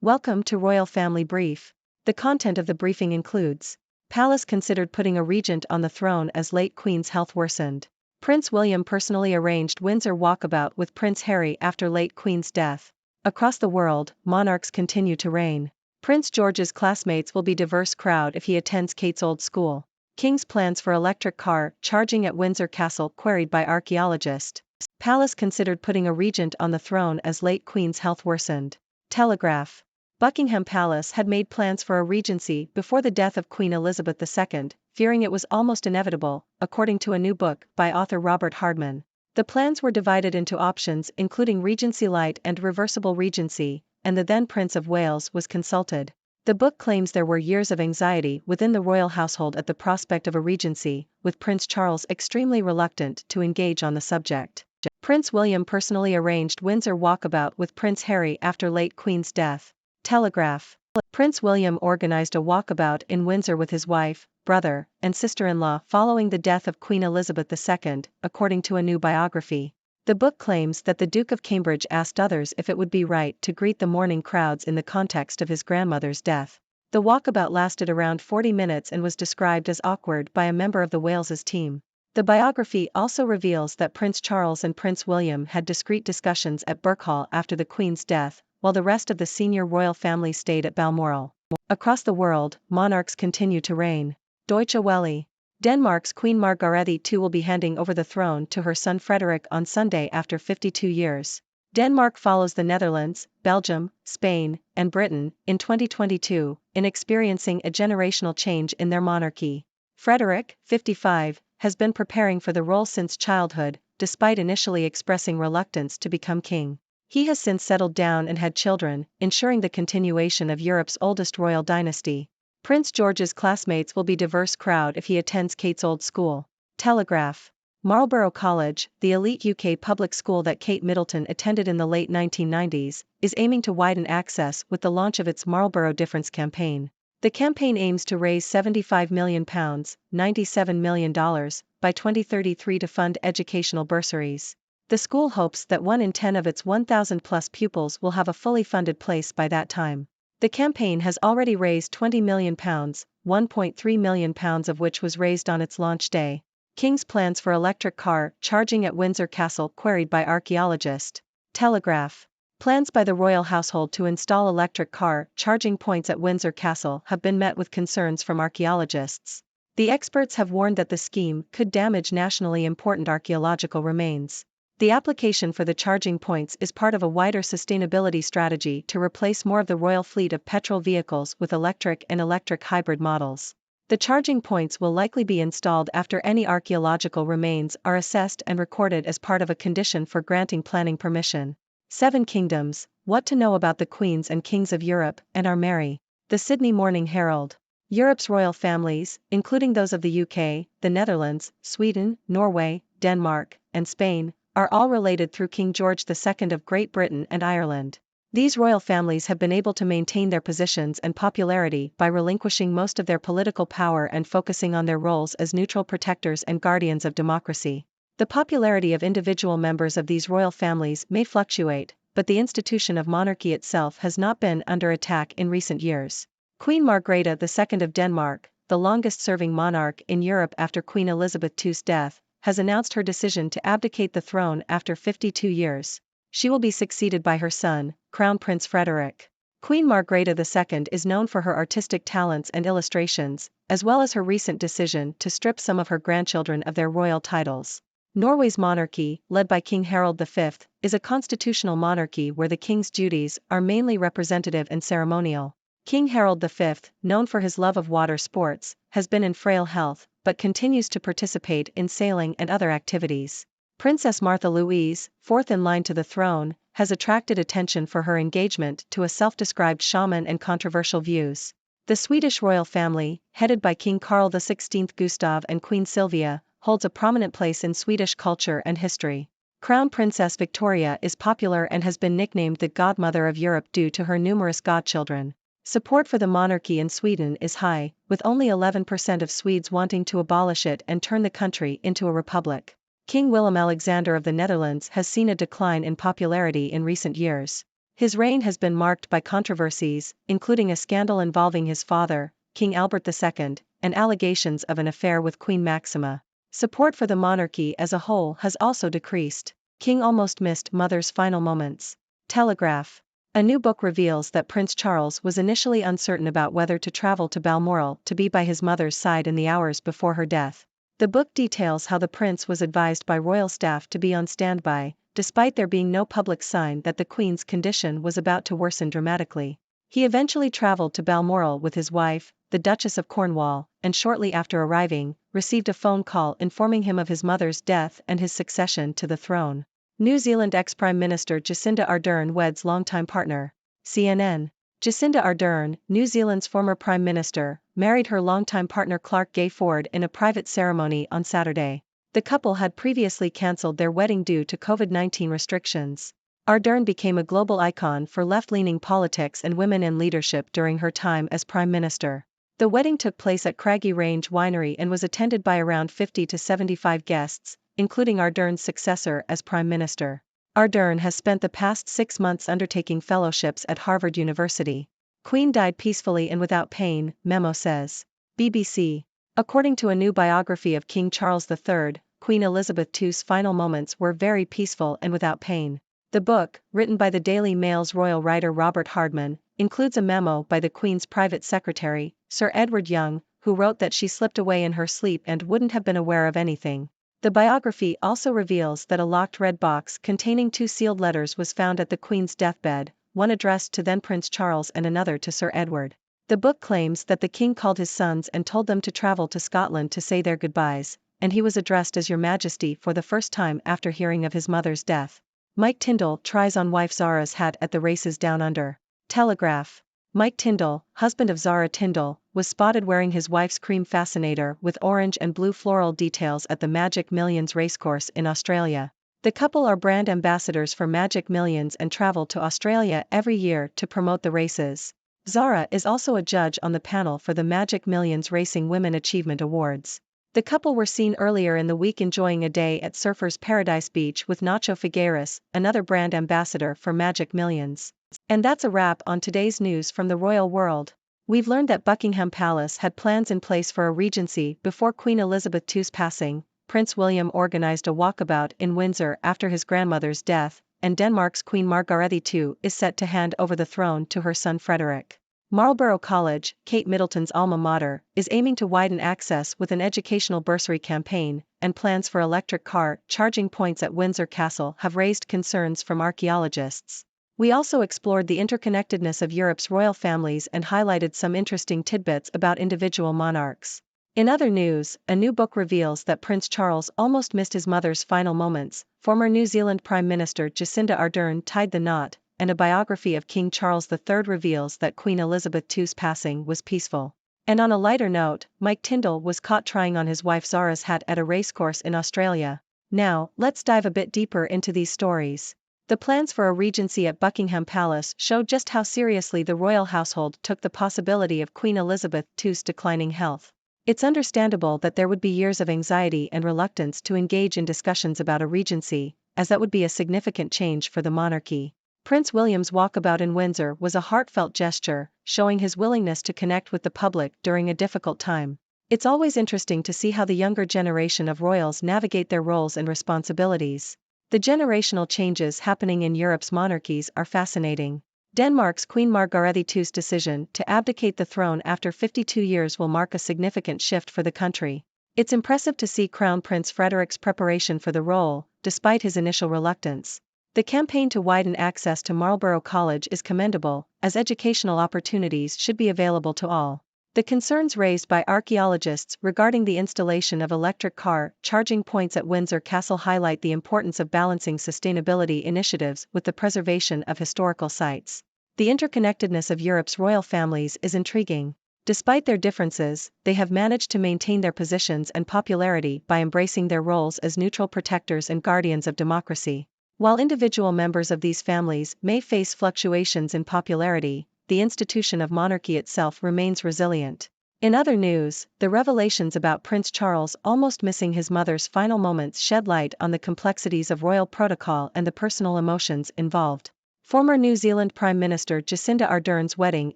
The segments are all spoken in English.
Welcome to Royal Family Brief. The content of the briefing includes: Palace considered putting a regent on the throne as late Queen's health worsened. Prince William personally arranged Windsor walkabout with Prince Harry after late Queen's death. Across the world, monarchs continue to reign. Prince George's classmates will be diverse crowd if he attends Kate's old school. King's plans for electric car charging at Windsor Castle queried by archaeologist. Palace considered putting a regent on the throne as late Queen's health worsened. Telegraph. Buckingham Palace had made plans for a regency before the death of Queen Elizabeth II, fearing it was almost inevitable, according to a new book by author Robert Hardman. The plans were divided into options including Regency Light and Reversible Regency, and the then Prince of Wales was consulted. The book claims there were years of anxiety within the royal household at the prospect of a regency, with Prince Charles extremely reluctant to engage on the subject. Prince William personally arranged Windsor walkabout with Prince Harry after late Queen's death. Telegraph. Prince William organized a walkabout in Windsor with his wife, brother, and sister-in-law following the death of Queen Elizabeth II, according to a new biography. The book claims that the Duke of Cambridge asked others if it would be right to greet the mourning crowds in the context of his grandmother's death. The walkabout lasted around 40 minutes and was described as awkward by a member of the Wales's team. The biography also reveals that Prince Charles and Prince William had discreet discussions at Birkhall after the Queen's death, while the rest of the senior royal family stayed at Balmoral. Across the world, monarchs continue to reign. Deutsche Welle. Denmark's Queen Margrethe II will be handing over the throne to her son Frederick on Sunday after 52 years. Denmark follows the Netherlands, Belgium, Spain, and Britain, in 2022, in experiencing a generational change in their monarchy. Frederick, 55, has been preparing for the role since childhood, despite initially expressing reluctance to become king. He has since settled down and had children, ensuring the continuation of Europe's oldest royal dynasty. Prince George's classmates will be diverse crowd if he attends Kate's old school. Telegraph. Marlborough College, the elite UK public school that Kate Middleton attended in the late 1990s, is aiming to widen access with the launch of its Marlborough Difference campaign. The campaign aims to raise £75 million, $97 million, by 2033 to fund educational bursaries. The school hopes that 1 in 10 of its 1,000-plus pupils will have a fully funded place by that time. The campaign has already raised £20 million, £1.3 million of which was raised on its launch day. King's plans for electric car charging at Windsor Castle queried by archaeologist. Telegraph. Plans by the royal household to install electric car charging points at Windsor Castle have been met with concerns from archaeologists. The experts have warned that the scheme could damage nationally important archaeological remains. The application for the charging points is part of a wider sustainability strategy to replace more of the royal fleet of petrol vehicles with electric and electric hybrid models. The charging points will likely be installed after any archaeological remains are assessed and recorded as part of a condition for granting planning permission. 7 Kingdoms, What to Know About the Queens and Kings of Europe and Our Mary. The Sydney Morning Herald. Europe's royal families, including those of the UK, the Netherlands, Sweden, Norway, Denmark, and Spain, are all related through King George II of Great Britain and Ireland. These royal families have been able to maintain their positions and popularity by relinquishing most of their political power and focusing on their roles as neutral protectors and guardians of democracy. The popularity of individual members of these royal families may fluctuate, but the institution of monarchy itself has not been under attack in recent years. Queen Margrethe II of Denmark, the longest-serving monarch in Europe after Queen Elizabeth II's death, has announced her decision to abdicate the throne after 52 years. She will be succeeded by her son, Crown Prince Frederick. Queen Margrethe II is known for her artistic talents and illustrations, as well as her recent decision to strip some of her grandchildren of their royal titles. Norway's monarchy, led by King Harald V, is a constitutional monarchy where the king's duties are mainly representative and ceremonial. King Harald V, known for his love of water sports, has been in frail health, but continues to participate in sailing and other activities. Princess Martha Louise, fourth in line to the throne, has attracted attention for her engagement to a self-described shaman and controversial views. The Swedish royal family, headed by King Carl XVI Gustav and Queen Sylvia, holds a prominent place in Swedish culture and history. Crown Princess Victoria is popular and has been nicknamed the Godmother of Europe due to her numerous godchildren. Support for the monarchy in Sweden is high, with only 11% of Swedes wanting to abolish it and turn the country into a republic. King Willem-Alexander of the Netherlands has seen a decline in popularity in recent years. His reign has been marked by controversies, including a scandal involving his father, King Albert II, and allegations of an affair with Queen Maxima. Support for the monarchy as a whole has also decreased. King almost missed mother's final moments. Telegraph. A new book reveals that Prince Charles was initially uncertain about whether to travel to Balmoral to be by his mother's side in the hours before her death. The book details how the prince was advised by royal staff to be on standby, despite there being no public sign that the Queen's condition was about to worsen dramatically. He eventually traveled to Balmoral with his wife, the Duchess of Cornwall, and shortly after arriving, received a phone call informing him of his mother's death and his succession to the throne. New Zealand ex-Prime Minister Jacinda Ardern weds longtime partner. CNN. Jacinda Ardern, New Zealand's former Prime Minister, married her longtime partner Clark Gayford in a private ceremony on Saturday. The couple had previously cancelled their wedding due to COVID-19 restrictions. Ardern became a global icon for left-leaning politics and women in leadership during her time as Prime Minister. The wedding took place at Craggy Range Winery and was attended by around 50 to 75 guests, including Ardern's successor as Prime Minister. Ardern has spent the past 6 months undertaking fellowships at Harvard University. Queen died peacefully and without pain, memo says. BBC. According to a new biography of King Charles III, Queen Elizabeth II's final moments were very peaceful and without pain. The book, written by the Daily Mail's royal writer Robert Hardman, includes a memo by the Queen's private secretary, Sir Edward Young, who wrote that she slipped away in her sleep and wouldn't have been aware of anything. The biography also reveals that a locked red box containing 2 sealed letters was found at the Queen's deathbed, one addressed to then Prince Charles and another to Sir Edward. The book claims that the King called his sons and told them to travel to Scotland to say their goodbyes, and he was addressed as Your Majesty for the first time after hearing of his mother's death. Mike Tyndall tries on wife Zara's hat at the races down under. Telegraph. Mike Tyndall, husband of Zara Tyndall, was spotted wearing his wife's cream fascinator with orange and blue floral details at the Magic Millions racecourse in Australia. The couple are brand ambassadors for Magic Millions and travel to Australia every year to promote the races. Zara is also a judge on the panel for the Magic Millions Racing Women Achievement Awards. The couple were seen earlier in the week enjoying a day at Surfers Paradise Beach with Nacho Figueras, another brand ambassador for Magic Millions. And that's a wrap on today's news from the royal world. We've learned that Buckingham Palace had plans in place for a regency before Queen Elizabeth II's passing. Prince William organized a walkabout in Windsor after his grandmother's death, and Denmark's Queen Margrethe II is set to hand over the throne to her son Frederick. Marlborough College, Kate Middleton's alma mater, is aiming to widen access with an educational bursary campaign, and plans for electric car charging points at Windsor Castle have raised concerns from archaeologists. We also explored the interconnectedness of Europe's royal families and highlighted some interesting tidbits about individual monarchs. In other news, a new book reveals that Prince Charles almost missed his mother's final moments. Former New Zealand Prime Minister Jacinda Ardern tied the knot, and a biography of King Charles III reveals that Queen Elizabeth II's passing was peaceful. And on a lighter note, Mike Tyndall was caught trying on his wife Zara's hat at a racecourse in Australia. Now, let's dive a bit deeper into these stories. The plans for a regency at Buckingham Palace show just how seriously the royal household took the possibility of Queen Elizabeth II's declining health. It's understandable that there would be years of anxiety and reluctance to engage in discussions about a regency, as that would be a significant change for the monarchy. Prince William's walkabout in Windsor was a heartfelt gesture, showing his willingness to connect with the public during a difficult time. It's always interesting to see how the younger generation of royals navigate their roles and responsibilities. The generational changes happening in Europe's monarchies are fascinating. Denmark's Queen Margrethe II's decision to abdicate the throne after 52 years will mark a significant shift for the country. It's impressive to see Crown Prince Frederick's preparation for the role, despite his initial reluctance. The campaign to widen access to Marlborough College is commendable, as educational opportunities should be available to all. The concerns raised by archaeologists regarding the installation of electric car charging points at Windsor Castle highlight the importance of balancing sustainability initiatives with the preservation of historical sites. The interconnectedness of Europe's royal families is intriguing. Despite their differences, they have managed to maintain their positions and popularity by embracing their roles as neutral protectors and guardians of democracy. While individual members of these families may face fluctuations in popularity, the institution of monarchy itself remains resilient. In other news, the revelations about Prince Charles almost missing his mother's final moments shed light on the complexities of royal protocol and the personal emotions involved. Former New Zealand Prime Minister Jacinda Ardern's wedding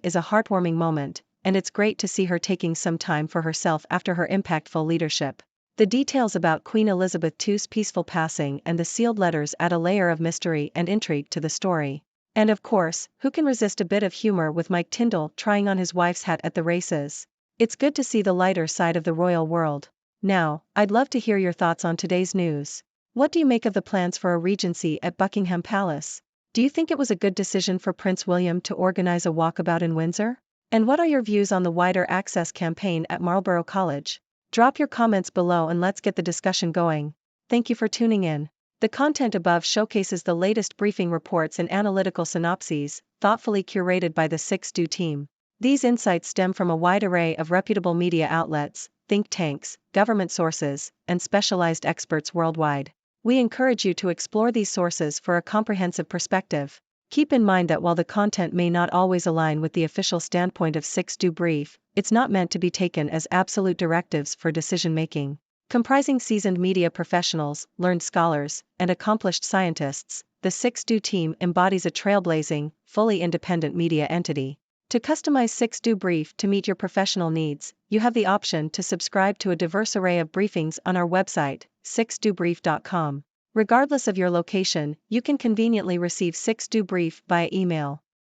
is a heartwarming moment, and it's great to see her taking some time for herself after her impactful leadership. The details about Queen Elizabeth II's peaceful passing and the sealed letters add a layer of mystery and intrigue to the story. And of course, who can resist a bit of humor with Mike Tyndall trying on his wife's hat at the races? It's good to see the lighter side of the royal world. Now, I'd love to hear your thoughts on today's news. What do you make of the plans for a regency at Buckingham Palace? Do you think it was a good decision for Prince William to organize a walkabout in Windsor? And what are your views on the wider access campaign at Marlborough College? Drop your comments below and let's get the discussion going. Thank you for tuning in. The content above showcases the latest briefing reports and analytical synopses, thoughtfully curated by the 6Do team. These insights stem from a wide array of reputable media outlets, think tanks, government sources, and specialized experts worldwide. We encourage you to explore these sources for a comprehensive perspective. Keep in mind that while the content may not always align with the official standpoint of 6Do Brief, it's not meant to be taken as absolute directives for decision-making. Comprising seasoned media professionals, learned scholars, and accomplished scientists, the 6Do team embodies a trailblazing, fully independent media entity. To customize 6Do Brief to meet your professional needs, you have the option to subscribe to a diverse array of briefings on our website, 6dobrief.com. Regardless of your location, you can conveniently receive 6Do Brief via email.